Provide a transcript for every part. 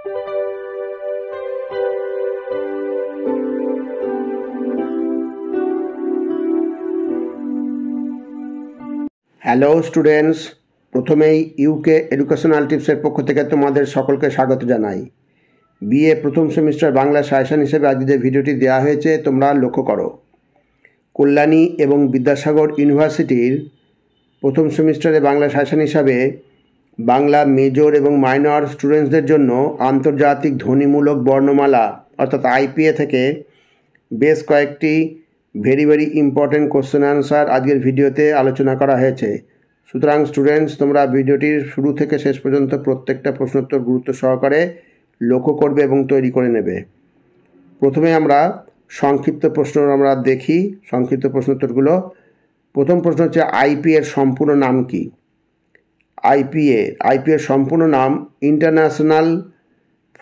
Hello students, প্রথমেই UK educational টিপসের পক্ষ থেকে তোমাদের সকলকে স্বাগত জানাই। বিএ প্রথম সেমিস্টার বাংলা সাজেশন হিসেবে আজ যে ভিডিওটি দেওয়া হয়েছে তোমরা লক্ষ্য করো। কল্যাণী এবং বিদ্যাসাগর ইউনিভার্সিটির প্রথম সেমিস্টারে বাংলা সাজেশন হিসাবে বাংলা মেজর এবং মাইনর স্টুডেন্টসদের জন্য আন্তর্জাতিক ধ্বনিমূলক বর্ণমালা অর্থাৎ আইপিএ থেকে বেশ কয়েকটি ভেরি ইম্পর্টেন্ট কোশ্চেন আনসার আজকের ভিডিওতে আলোচনা করা হয়েছে। সুতরাং স্টুডেন্টস, তোমরা ভিডিওটির শুরু থেকে শেষ পর্যন্ত প্রত্যেকটা প্রশ্নোত্তর গুরুত্ব সহকারে লক্ষ্য করবে এবং তৈরি করে নেবে। প্রথমে আমরা সংক্ষিপ্ত প্রশ্ন দেখি সংক্ষিপ্ত প্রশ্নোত্তরগুলো। প্রথম প্রশ্ন হচ্ছে আইপিএর সম্পূর্ণ নাম কি? আইপিএর সম্পূর্ণ নাম ইন্টারন্যাশনাল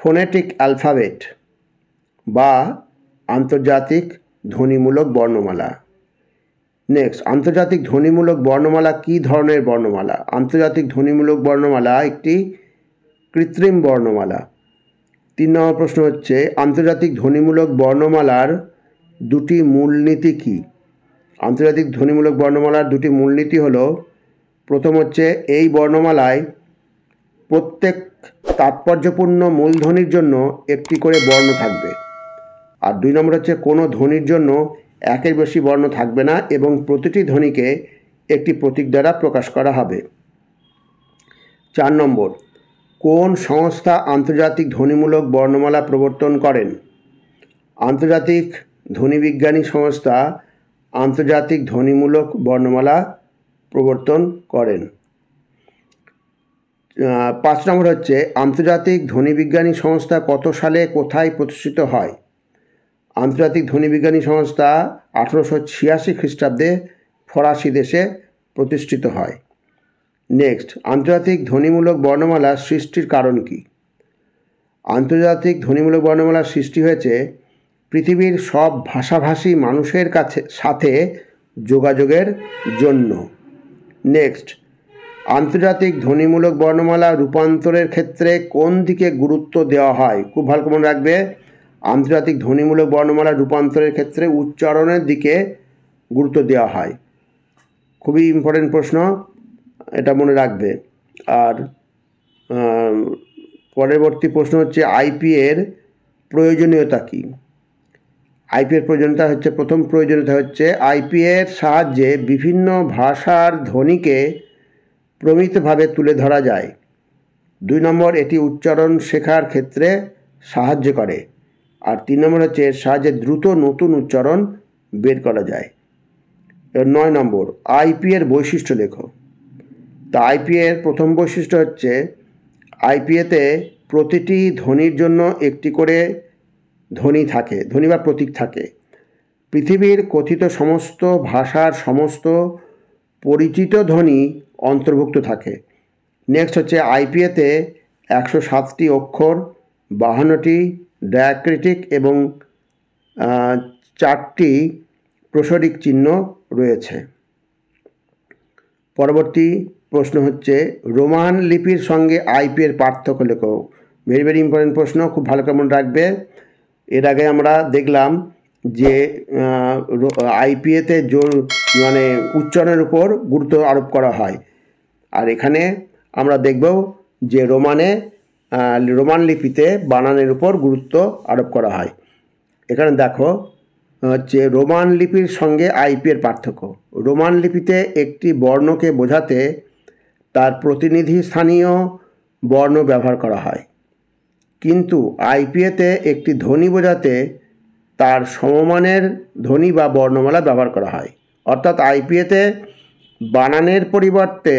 ফোনেটিক অ্যালফাবেট বা আন্তর্জাতিক ধ্বনিমূলক বর্ণমালা। নেক্সট, আন্তর্জাতিক ধ্বনিমূলক বর্ণমালা কী ধরনের বর্ণমালা? আন্তর্জাতিক ধ্বনিমূলক বর্ণমালা একটি কৃত্রিম বর্ণমালা। 3 নম্বর প্রশ্ন হচ্ছে আন্তর্জাতিক ধ্বনিমূলক বর্ণমালার দুটি মূলনীতি কী? আন্তর্জাতিক ধ্বনিমূলক বর্ণমালার দুটি মূলনীতি হলো, প্রথম হচ্ছে এই বর্ণমালায় প্রত্যেক তাৎপর্যপূর্ণ মূলধ্বনির জন্য একটি করে বর্ণ থাকবে। আর 2 নম্বর হচ্ছে কোনো ধ্বনির জন্য একের বেশি বর্ণ থাকবে না এবং প্রতিটি ধ্বনিকে একটি প্রতীক দ্বারা প্রকাশ করা হবে। 4 নম্বর, কোন সংস্থা আন্তর্জাতিক ধ্বনিমূলক বর্ণমালা প্রবর্তন করেন? আন্তর্জাতিক ধ্বনিবিজ্ঞানী সংস্থা আন্তর্জাতিক ধ্বনিমূলক বর্ণমালা প্রবর্তন করেন। 5 নম্বর হচ্ছে আন্তর্জাতিক ধ্বনিবিজ্ঞানী সংস্থা কত সালে কোথায় প্রতিষ্ঠিত হয়? আন্তর্জাতিক ধ্বনিবিজ্ঞানী সংস্থা 1886 খ্রিস্টাব্দে ফরাসি দেশে প্রতিষ্ঠিত হয়। নেক্সট, আন্তর্জাতিক ধ্বনিমূলক বর্ণমালা সৃষ্টির কারণ কি? আন্তর্জাতিক ধ্বনিমূলক বর্ণমালার সৃষ্টি হয়েছে পৃথিবীর সব ভাষাভাষী মানুষের সাথে যোগাযোগের জন্য। নেক্সট, আন্তর্জাতিক ধ্বনিমূলক বর্ণমালা রূপান্তরের ক্ষেত্রে কোন দিকে গুরুত্ব দেওয়া হয়? খুব ভালো করে মনে রাখবে, আন্তর্জাতিক ধ্বনিমূলক বর্ণমালা রূপান্তরের ক্ষেত্রে উচ্চারণের দিকে গুরুত্ব দেওয়া হয়। খুবই ইম্পর্টেন্ট প্রশ্ন, এটা মনে রাখবে। আর পরবর্তী প্রশ্ন হচ্ছে আইপিএর প্রয়োজনীয়তা কী? আইপিএর প্রয়োজনীয়তা হচ্ছে, প্রথম প্রয়োজনীয়তা হচ্ছে আইপিএর সাহায্যে বিভিন্ন ভাষার ধ্বনিকে প্রমিতভাবে তুলে ধরা যায়। 2 নম্বর, এটি উচ্চারণ শেখার ক্ষেত্রে সাহায্য করে। আর 3 নম্বর হচ্ছে এর সাহায্যে দ্রুত নতুন উচ্চারণ বের করা যায়। 9 নম্বর, আইপিএর বৈশিষ্ট্য লেখো। তা আইপিএর প্রথম বৈশিষ্ট্য হচ্ছে আইপিএতে প্রতিটি ধ্বনির জন্য একটি করে ধ্বনি বা প্রতীক থাকে। পৃথিবীর কথিত সমস্ত ভাষার সমস্ত পরিচিত ধ্বনি অন্তর্ভুক্ত থাকে। নেক্সট হচ্ছে আইপিএতে 107টি অক্ষর, 52টি ডায়াক্রিটিক এবং 4টি প্রসারিক চিহ্ন রয়েছে। পরবর্তী প্রশ্ন হচ্ছে রোমান লিপির সঙ্গে আইপিএর পার্থক্য লেখো। ভেরি ইম্পর্টেন্ট প্রশ্ন, খুব ভালো করে মনে রাখবে। এর আগে আমরা দেখলাম যে আইপিএতে উচ্চারণের উপর গুরুত্ব আরোপ করা হয়। আর এখানে আমরা দেখব যে রোমান লিপিতে বানানের উপর গুরুত্ব আরোপ করা হয়। এখানে দেখো হচ্ছে রোমান লিপির সঙ্গে আইপিএর পার্থক্য। রোমান লিপিতে একটি বর্ণকে বোঝাতে তার প্রতিনিধি স্থানীয় বর্ণ ব্যবহার করা হয়, কিন্তু আইপিএতে একটি ধ্বনি বোঝাতে তার সমমানের ধ্বনি বা বর্ণমালা ব্যবহার করা হয়। অর্থাৎ আইপিএতে বানানের পরিবর্তে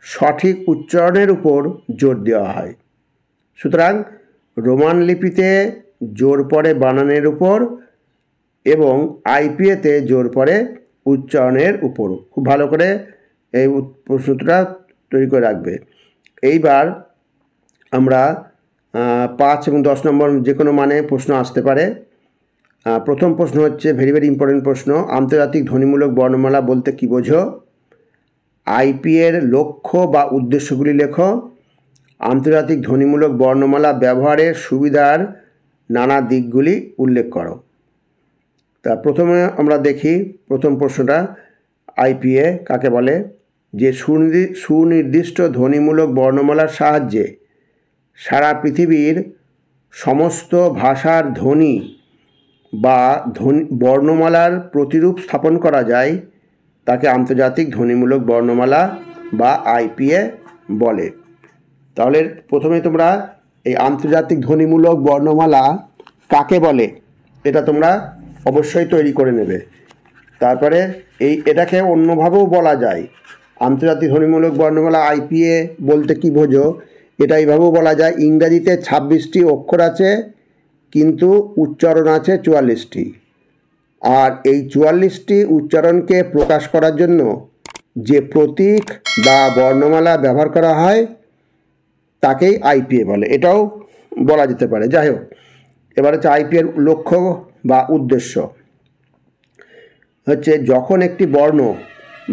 সঠিক উচ্চারণের উপর জোর দেওয়া হয়। সুতরাং রোমান লিপিতে জোর পড়ে বানানের উপর এবং আইপিএতে জোর পড়ে উচ্চারণের উপর। খুব ভালো করে এই প্রশ্নটা তৈরি করে রাখবে। এইবার আমরা 5 এবং 10 নম্বর যে কোনো মানে প্রশ্ন আসতে পারে। প্রথম প্রশ্ন হচ্ছে ভেরি ইম্পর্টেন্ট প্রশ্ন, আন্তর্জাতিক ধ্বনিমূলক বর্ণমালা বলতে কী বোঝো? আইপিএর লক্ষ্য বা উদ্দেশ্যগুলি লেখো। আন্তর্জাতিক ধ্বনিমূলক বর্ণমালা ব্যবহারের সুবিধার নানা দিকগুলি উল্লেখ করো। তা প্রথমে আমরা দেখি প্রথম প্রশ্নটা, আইপিএ কাকে বলে? যে সুনির্দিষ্ট ধ্বনিমূলক বর্ণমালার সাহায্যে সারা পৃথিবীর সমস্ত ভাষার ধ্বনি বা বর্ণমালার প্রতিরূপ স্থাপন করা যায় তাকে আন্তর্জাতিক ধ্বনিমূলক বর্ণমালা বা আইপিএ বলে। তাহলে প্রথমে তোমরা এই আন্তর্জাতিক ধ্বনিমূলক বর্ণমালা কাকে বলে এটা তোমরা অবশ্যই তৈরি করে নেবে। তারপরে এটাকে অন্যভাবেও বলা যায়, আন্তর্জাতিক ধ্বনিমূলক বর্ণমালা আইপিএ বলতে কি বোঝো, এটা এইভাবেও বলা যায়, ইংরাজিতে 26টি অক্ষর আছে কিন্তু উচ্চারণ আছে 44টি, আর এই 44টি উচ্চারণকে প্রকাশ করার জন্য যে প্রতীক বা বর্ণমালা ব্যবহার করা হয় তাকেই আইপিএ বলে, এটাও বলা যেতে পারে। যাই হোক, এবার হচ্ছে আইপিএর লক্ষ্য বা উদ্দেশ্য হচ্ছে যখন একটি বর্ণ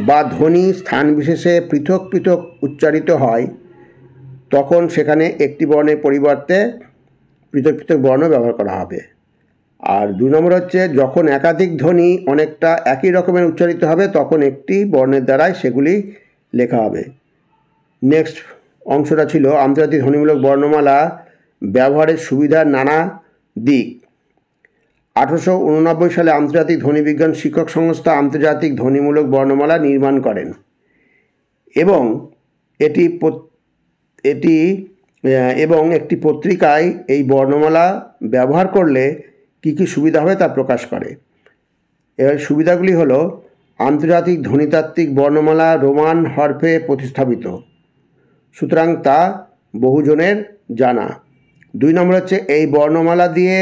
বা ধ্বনি স্থান বিশেষে পৃথক পৃথক উচ্চারিত হয় তখন সেখানে একটি বর্ণের পরিবর্তে পৃথক পৃথক বর্ণ ব্যবহার করা হবে। আর 2 নম্বর হচ্ছে যখন একাধিক ধ্বনি অনেকটা একই রকমের উচ্চারিত হবে তখন একটি বর্ণের দ্বারাই সেগুলি লেখা হবে। নেক্সট অংশটা ছিল আন্তর্জাতিক ধ্বনিমূলক বর্ণমালা ব্যবহারের সুবিধার নানা দিক। 1889 সালে আন্তর্জাতিক ধ্বনিবিজ্ঞান শিক্ষক সংস্থা আন্তর্জাতিক ধ্বনিমূলক বর্ণমালা নির্মাণ করেন এবং একটি পত্রিকায় এই বর্ণমালা ব্যবহার করলে কী কী সুবিধা হবে তা প্রকাশ করে। এর সুবিধাগুলি হলো আন্তর্জাতিক ধ্বনিতাত্ত্বিক বর্ণমালা রোমান হরফে প্রতিস্থাপিত, সুতরাং তা বহুজনের জানা। 2 নম্বর হচ্ছে এই বর্ণমালা দিয়ে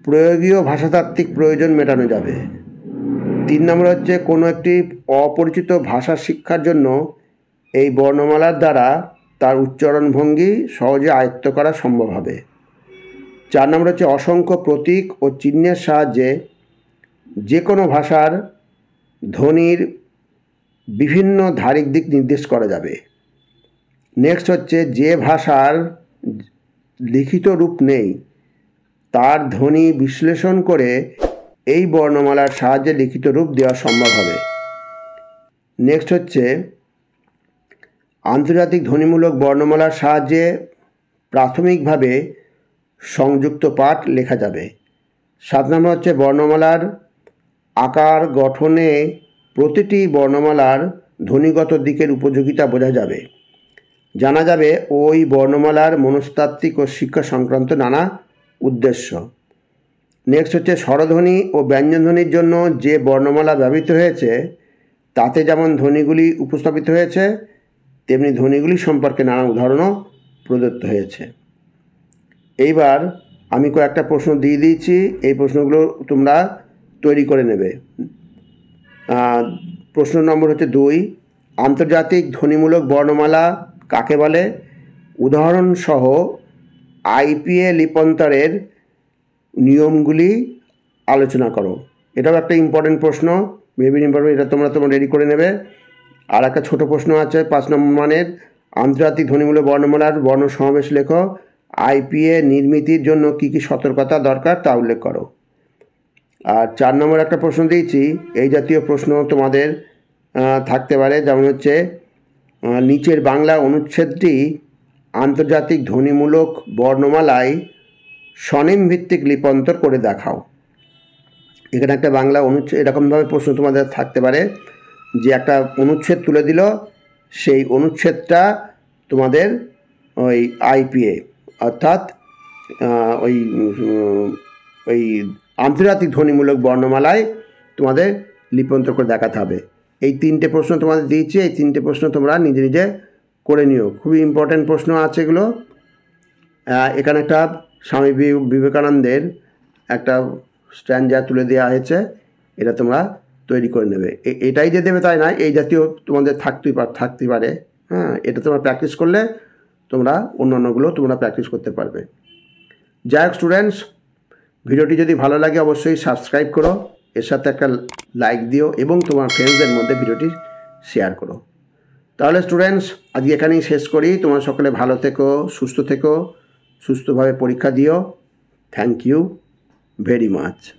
প্রয়োগীয় ভাষাতাত্ত্বিক প্রয়োজন মেটানো যাবে। 3 নম্বর হচ্ছে কোনো একটি অপরিচিত ভাষা শিক্ষার জন্য এই বর্ণমালার দ্বারা তার উচ্চারণ ভঙ্গি সহজে আয়ত্ত করা সম্ভব হবে। 4 নম্বর হচ্ছে অসংখ্য প্রতীক ও চিহ্নের সাহায্যে যে কোনো ভাষার ধ্বনির বিভিন্ন ধারিক দিক নির্দেশ করা যাবে। নেক্সট হচ্ছে যে ভাষার লিখিত রূপ নেই তার ধ্বনি বিশ্লেষণ করে এই বর্ণমালার সাহায্যে লিখিত রূপ দেওয়া সম্ভব হবে। নেক্সট হচ্ছে আন্তর্জাতিক ধ্বনিমূলক বর্ণমালার সাহায্যে প্রাথমিকভাবে সংযুক্ত পাঠ লেখা যাবে। 7 নম্বর হচ্ছে বর্ণমালার আকার গঠনে প্রতিটি বর্ণমালার ধ্বনিগত দিকের উপযোগিতা বোঝা যাবে, জানা যাবে ওই বর্ণমালার মনস্তাত্ত্বিক ও শিক্ষা সংক্রান্ত নানা উদ্দেশ্য। নেক্সট হচ্ছে স্বরধ্বনি ও ব্যঞ্জনধ্বনির জন্য যে বর্ণমালা ব্যবহৃত হয়েছে তাতে যেমন ধ্বনিগুলি উপস্থাপিত হয়েছে তেমনি ধ্বনিগুলি সম্পর্কে নানা উদাহরণও প্রদত্ত হয়েছে। এইবার আমি কয়েকটা প্রশ্ন দিয়ে দিয়েছি, এই প্রশ্নগুলো তোমরা তৈরি করে নেবে। প্রশ্ন নম্বর হচ্ছে 2, আন্তর্জাতিক ধ্বনিমূলক বর্ণমালা কাকে বলে? উদাহরণসহ আইপিএ লিপন্তরের নিয়মগুলি আলোচনা করো। এটাও একটা ইম্পর্টেন্ট প্রশ্ন, ভেরি ইম্পর্টেন্ট, এটা তোমরা রেডি করে নেবে। আর একটা ছোটো প্রশ্ন আছে 5 নম্বর মানের, আন্তর্জাতিক ধ্বনিমূলক বর্ণমালার বর্ণ সমাবেশ লেখো, আইপিএ নির্মিতির জন্য কী কী সতর্কতা দরকার তা উল্লেখ করো। আর 4 নম্বর একটা প্রশ্ন দিয়েছি, এই জাতীয় প্রশ্ন তোমাদের থাকতে পারে, যেমন হচ্ছে নিচের বাংলা অনুচ্ছেদটি আন্তর্জাতিক ধ্বনিমূলক বর্ণমালায় স্বনিম ভিত্তিক লিপন্তর করে দেখাও। এখানে একটা বাংলা অনুচ্ছেদ, এরকমভাবে প্রশ্ন তোমাদের থাকতে পারে যে একটা অনুচ্ছেদ তুলে দিল, সেই অনুচ্ছেদটা তোমাদের ওই আইপিএ অর্থাৎ ওই আন্তর্জাতিক ধ্বনিমূলক বর্ণমালায় তোমাদের লিপন্তর করে দেখাতে হবে। এই 3টে প্রশ্ন তোমাদের দিয়েছি, এই 3টে প্রশ্ন তোমরা নিজে নিজে করে নিও, খুবই ইম্পর্ট্যান্ট প্রশ্ন আছে এগুলো। এখানে একটা স্বামী বিবেকানন্দের একটা স্ট্যান্ডার তুলে দেওয়া হয়েছে, এটা তোমরা তৈরি করে নেবে। এটাই যে দেবে তাই না, এই জাতীয় তোমাদের থাকতে পারে। হ্যাঁ, এটা তোমরা প্র্যাকটিস করলে তোমরা অন্যান্যগুলো তোমরা প্র্যাকটিস করতে পারবে। যাই হোক স্টুডেন্টস, ভিডিওটি যদি ভালো লাগে অবশ্যই সাবস্ক্রাইব করো, এর সাথে একটা লাইক দিও এবং তোমার ফ্রেন্ডসদের মধ্যে ভিডিওটি শেয়ার করো। তাহলে স্টুডেন্টস আজকে এখানেই শেষ করি। তোমরা সকলে ভালো থেকো, সুস্থভাবে পরীক্ষা দিও। Thank you very much.